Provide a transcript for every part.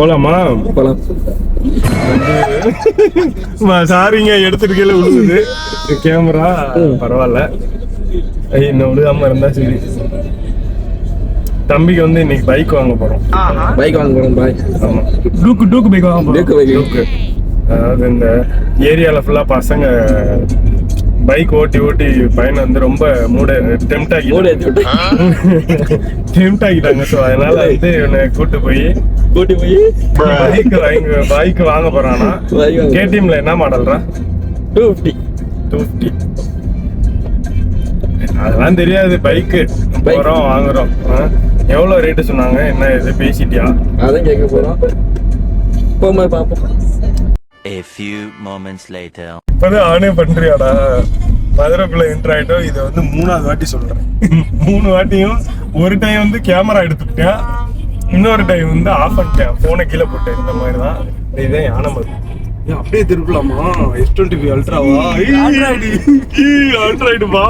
போலாமா? போலாம். சாரிங்க, எடுத்துட்டு கீழே விழுகுது கேமரா. பரவாயில்ல, இன்னும் விழுகாம இருந்தா சரி. தம்பிக்கு வந்து இன்னைக்கு பைக் வாங்க போறோம். பைக் வாங்க போறோம் பாய். ஆமா, டூக்கு பைக் வாங்க போறோம். டூக்கு. அதாவது இந்த ஏரியால ஃபுல்லா பசங்க பைக் ஓட்டி ஓட்டி பையனை வந்து ரொம்ப டெம்ட் ஆகிட்டாங்க. ஸோ அதனால வந்து இவனை கூட்டு போய் பைக் வாங்க போறானா. கேடிஎம்ல என்ன மாடல்ரா? 250. அதெல்லாம் தெரியாது. பைக்கு போறோம், வாங்குறோம். எவ்வளவு ரேட்டு சொன்னாங்க, என்ன இது பேசிட்டியா? அதான் கேட்க போறோம். போமா பாப்போம். A few moments later. இப்பதான் ஆனே பண்றியாடா? மதுரைக்குள்ள என்டர் ஆயிட்டோம். இதை வந்து 3வது வாட்டி சொல்றேன். 3 வாட்டியும் ஒரு டைம் வந்து கேமரா எடுத்துக்கிட்டேன், இன்னொரு டைம் வந்து ஆஃப் பண்ணிட்டேன், போனை கீழே போட்டேன். இந்த மாதிரி தான். இதுதான் யானமல். அப்படியே திருப்பலாமா? S25 அல்ட்ராவா? ஆண்ட்ராய்டு வா.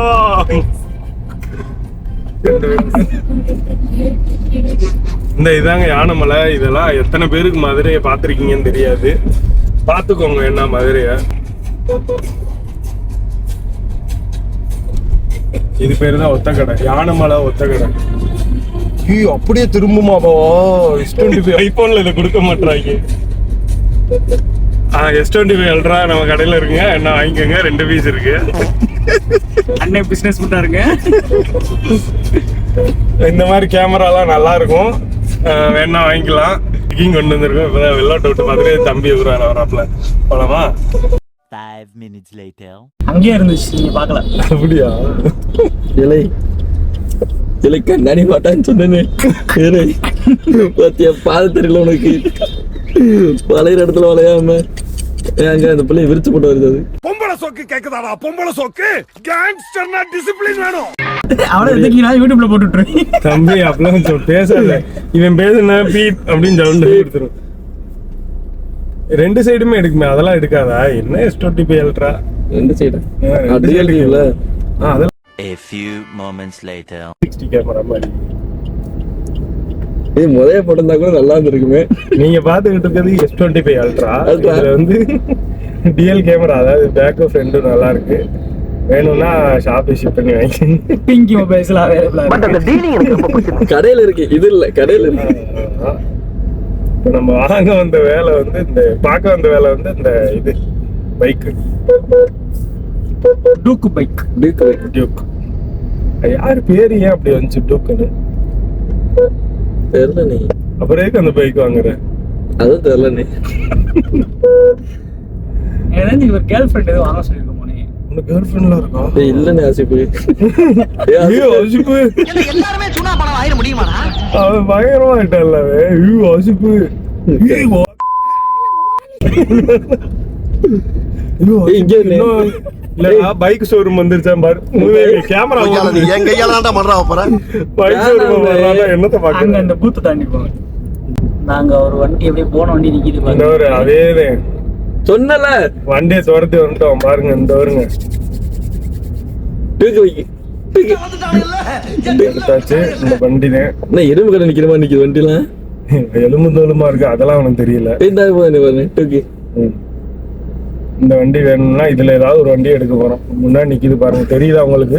இந்த இதாங்க யானமலை. இதெல்லாம் எத்தனை பேருக்கு மதுரையை பார்த்துருக்கீங்கன்னு தெரியாது. பார்த்துக்கோங்க என்ன மதுரைய. இது பேரு தான் ஒத்தக்கடை, யானமலை ஒத்தக்கடை. அப்படியே திரும்புமாவா? S25 ஐபோன்ல இதை கொடுக்க மாட்டாங்க. S25 அல்ட்ரா நம்ம கடையில இருக்குங்க, என்ன வாங்கிக்கோங்க. 2 பீஸ் இருக்கு. அண்ணன் பிசினஸ் பண்ணாருங்க. இந்த மாதிரி கேமராலாம் நல்லா இருக்கும், வேணா வாங்கிக்கலாம். கொண்டு வந்திருக்கோம். இப்பதான் வெள்ளாட்ட விட்டு பார்த்துட்டு தம்பி வராப்ல. போலாமா? 5 minutes later. அங்கேயே இருந்துச்சு, நீங்க பார்க்கல. அப்படியா? இலை கண்ணாடி மாட்டான்னு சொன்னேன்னு பாத்தியா? பாத தெரியல உனக்கு. வளையிற இடத்துல வளையாம அங்க அந்த பிள்ளைய விரிச்சு போட்டு வருது. அது பொம்பளை சோக்கு கேக்குதாடா? பொம்பளை சோக்கு கேங்ஸ்டர்னா டிசிப்ளின் வேணும். அவளை எதுக்கு நான் யூடியூப்ல போட்டுட்டுறேன். தம்பி அப்படிலாம் பேசாத. இவன் பேசுனா பீப் அப்படின்னு சவுண்ட் எடுத்துரும். 2 சைடுமே எடுக்குமே, அதெல்லாம் எடுக்காதா? என்ன S25 அல்ட்ரா 2 சைடு அப்படியே இருக்குல்ல. அதெல்லாம் A few moments later. 60 camera மாதிரி. முதல்ல போட்டிருந்தா கூட நல்லா இருந்திருக்குமே. நீங்க பாத்துக்கிட்டு இருக்கிறது S25 அல்ட்ரா. இதுல வந்து டிஎல் கேமரா, அதாவது பேக் ஃப்ரண்ட் நல்லா இருக்கு. வேணும்னா ஷாப் ஷிப் பண்ணி வாங்கி. பிங்கி மொபைல்ஸ்ல அவைலபிளா இருக்கு. கடையில இருக்கு, இது இல்ல கடையில இருக்கு. இப்போ நம்ம வாங்க வந்த வேலை வந்து இந்த பார்க்க வந்த வேலை வந்து இந்த இது பைக் டூக்கு பைக். டியூக். யாரு பேரு ஏன் அப்படி வந்துச்சு டூக்குன்னு தெரியல. நீ அப்புறம் எதுக்கு அந்த பைக் வாங்குற? அதுவும் தெரியல. நீ ஏதாவது ஒரு கேர்ள் ஃப்ரெண்ட் எதுவும் வாங்க சொல்லிருக்க போனே. உனக்கு கேர்ள் ஃப்ரெண்ட்லாம் இருக்கா? இல்லன்னு ஆசிப்பு. ஐயோ ஆசிப்பு, எல்லாருமே சுனா பணம் ஆயிர முடியுமாடா? அவன் பயங்கரமா ஆயிட்டான்ல. ஐயோ ஆசிப்பு. பைக் ஷோரூம் வந்துருச்சான் பாரு. கேமரா என் கையால தான் பண்றா போற. பைக் ஷோரூம் வர்றாங்க. என்னத்த பாக்குறீங்க? அந்த பூத்து தாண்டி போங்க. நாங்க ஒரு வண்டி அப்படியே போன வண்டி நிக்குது பாருங்க. ஒரு அதேதான் சொன்னல, வண்டியை துரத்தி வந்துட்டோம் பாருங்க. இந்த வருங்க எடுத்தாச்சு. இந்த வண்டி தான் எறும்பு கடை நிக்கிற மாதிரி நிக்குது வண்டிலாம். எலும்பு தோலுமா இருக்கு, அதெல்லாம் அவனுக்கு தெரியல. இந்த வண்டி வேணும்னா இதுல ஏதாவது ஒரு வண்டி எடுக்க போறோம். முன்னாடி நிக்குது பாருங்க, தெரியுதா உங்களுக்கு?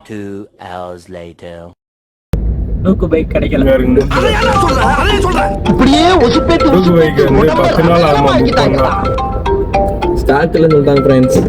2 hours later. டூக்கு பைக் கிடைக்கல. டூக்கு பைக் வந்து 10 நாள் ஆகுமா புக் பண்ணா. ஸ்டார்ட்ல சொல்லிட்டாங்க ஃப்ரெண்ட்ஸ்.